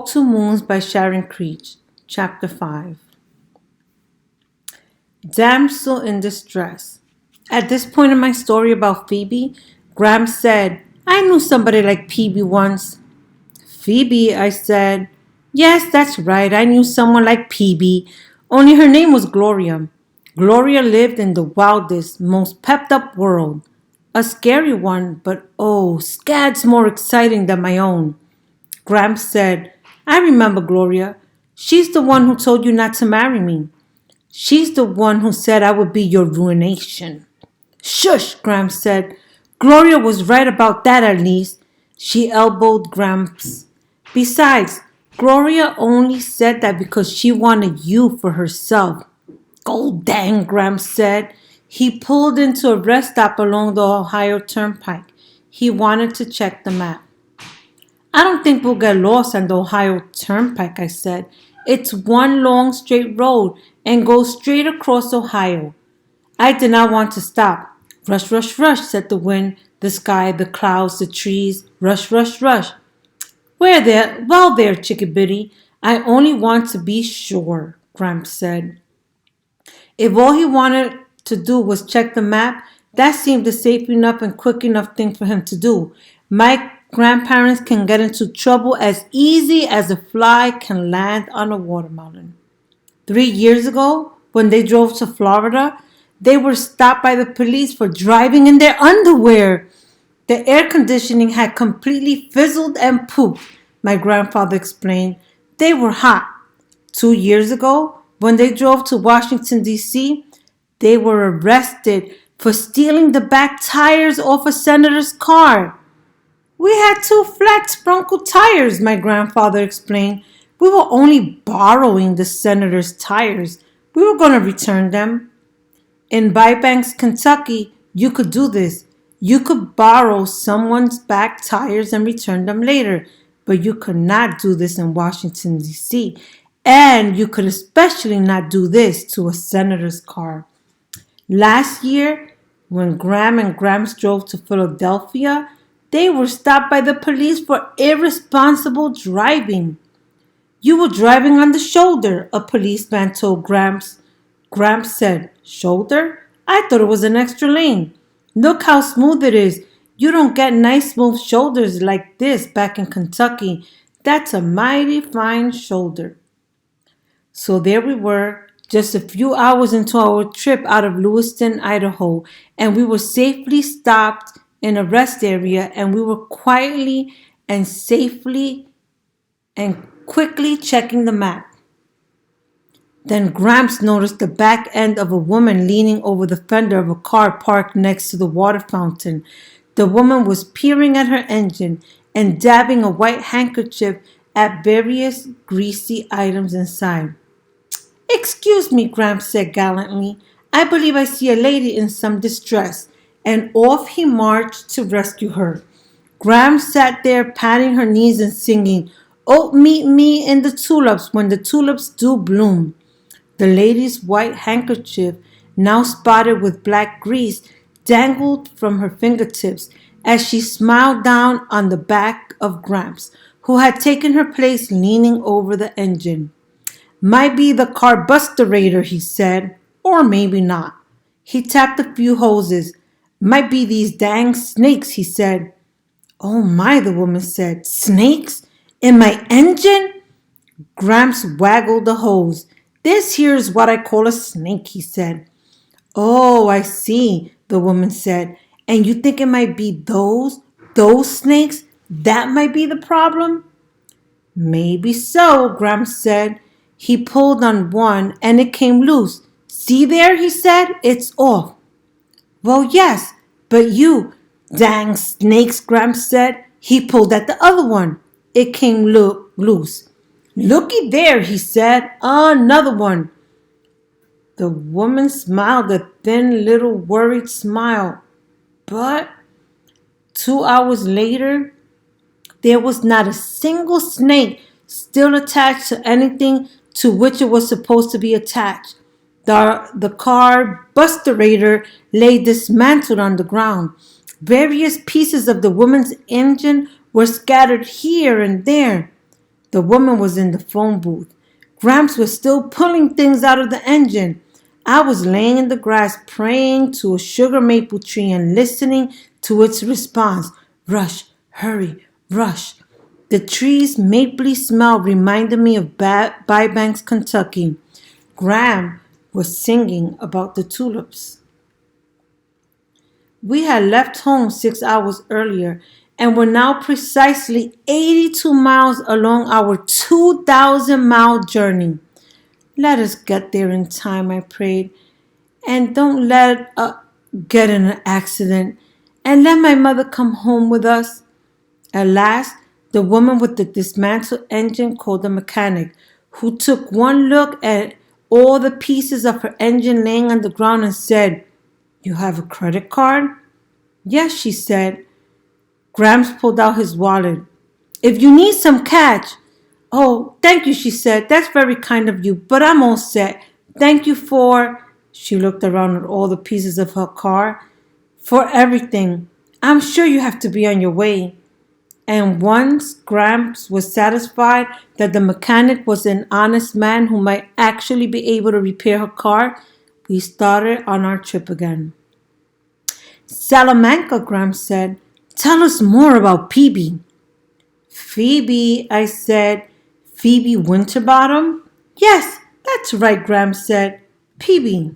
Spoke to Moons by Sharon Creech, Chapter 5. Damsel in Distress. At this point in my story about Phoebe, Graham said, I knew somebody like Phoebe once. Phoebe, I said. Yes, that's right, I knew someone like Phoebe, only her name was Gloria. Gloria lived in the wildest, most pepped up world. A scary one, but oh, scads more exciting than my own. Graham said, I remember Gloria. She's the one who told you not to marry me. She's the one who said I would be your ruination. Shush, Graham said. Gloria was right about that at least. She elbowed Gramps. Besides, Gloria only said that because she wanted you for herself. Go dang, Gramps said. He pulled into a rest stop along the Ohio Turnpike. He wanted to check the map. I don't think we'll get lost on the Ohio Turnpike, I said. It's one long straight road and goes straight across Ohio. I did not want to stop. Rush, rush, rush, said the wind, the sky, the clouds, the trees. Rush, rush, rush. Where there? Well there, Chickabiddy. I only want to be sure, Gramps said. If all he wanted to do was check the map, that seemed a safe enough and quick enough thing for him to do. My grandparents can get into trouble as easy as a fly can land on a watermelon. 3 years ago, when they drove to Florida, they were stopped by the police for driving in their underwear. The air conditioning had completely fizzled and pooped, my grandfather explained. They were hot. 2 years ago, when they drove to Washington, D.C., they were arrested for stealing the back tires off a senator's car. We had 2 flat Bronco tires, my grandfather explained. We were only borrowing the senator's tires. We were going to return them. In Bybanks, Kentucky, you could do this. You could borrow someone's back tires and return them later. But you could not do this in Washington, D.C. And you could especially not do this to a senator's car. Last year, when Graham and Gramps drove to Philadelphia, they were stopped by the police for irresponsible driving. You were driving on the shoulder, a policeman told Gramps. Gramps said, Shoulder? I thought it was an extra lane. Look how smooth it is. You don't get nice smooth shoulders like this back in Kentucky. That's a mighty fine shoulder. So there we were, just a few hours into our trip out of Lewiston, Idaho, and we were safely stopped in a rest area, and we were quietly and safely and quickly checking the map. Then Gramps noticed the back end of a woman leaning over the fender of a car parked next to the water fountain. The woman was peering at her engine and dabbing a white handkerchief at various greasy items inside. Excuse me, Gramps said gallantly. I believe I see a lady in some distress. And off he marched to rescue her. Gramps sat there patting her knees and singing, Oh, meet me in the tulips when the tulips do bloom. The lady's white handkerchief, now spotted with black grease, dangled from her fingertips as she smiled down on the back of Gramps, who had taken her place leaning over the engine. Might be the carbusterator, he said, or maybe not. He tapped a few hoses. Might be these dang snakes, he said. Oh my, the woman said. Snakes? In my engine? Gramps waggled the hose. This here's what I call a snake, he said. Oh, I see, the woman said. And you think it might be those snakes? That might be the problem? Maybe so, Gramps said. He pulled on one and it came loose. See there, he said. It's off. Well, yes, but you, dang snakes, Gramps said. He pulled at the other one. It came loose. Looky there, he said. Another one. The woman smiled a thin little worried smile. But 2 hours later, there was not a single snake still attached to anything to which it was supposed to be attached. The carbusterator lay dismantled on the ground. Various pieces of the woman's engine were scattered here and there. The woman was in the phone booth. Gramps was still pulling things out of the engine. I was laying in the grass praying to a sugar maple tree and listening to its response. Rush, hurry, rush. The tree's mapley smell reminded me of Bybanks, Kentucky. Gram was singing about the tulips. We had left home 6 hours earlier and were now precisely 82 miles along our 2,000-mile journey. Let us get there in time, I prayed, and don't let get in an accident, and let my mother come home with us. At last, the woman with the dismantled engine called the mechanic, who took one look at all the pieces of her engine laying on the ground and said, "You have a credit card?" "Yes," she said. Gramps pulled out his wallet. "If you need some cash." "Oh, thank you," she said. "That's very kind of you, but I'm all set. Thank you for—" She looked around at all the pieces of her car. "For everything. I'm sure you have to be on your way." And once Gramps was satisfied that the mechanic was an honest man who might actually be able to repair her car, we started on our trip again. "Salamanca," Gramps said. "Tell us more about Peebee." "Phoebe," I said. "Phoebe Winterbottom?" "Yes, that's right," Gramps said. "Peebee."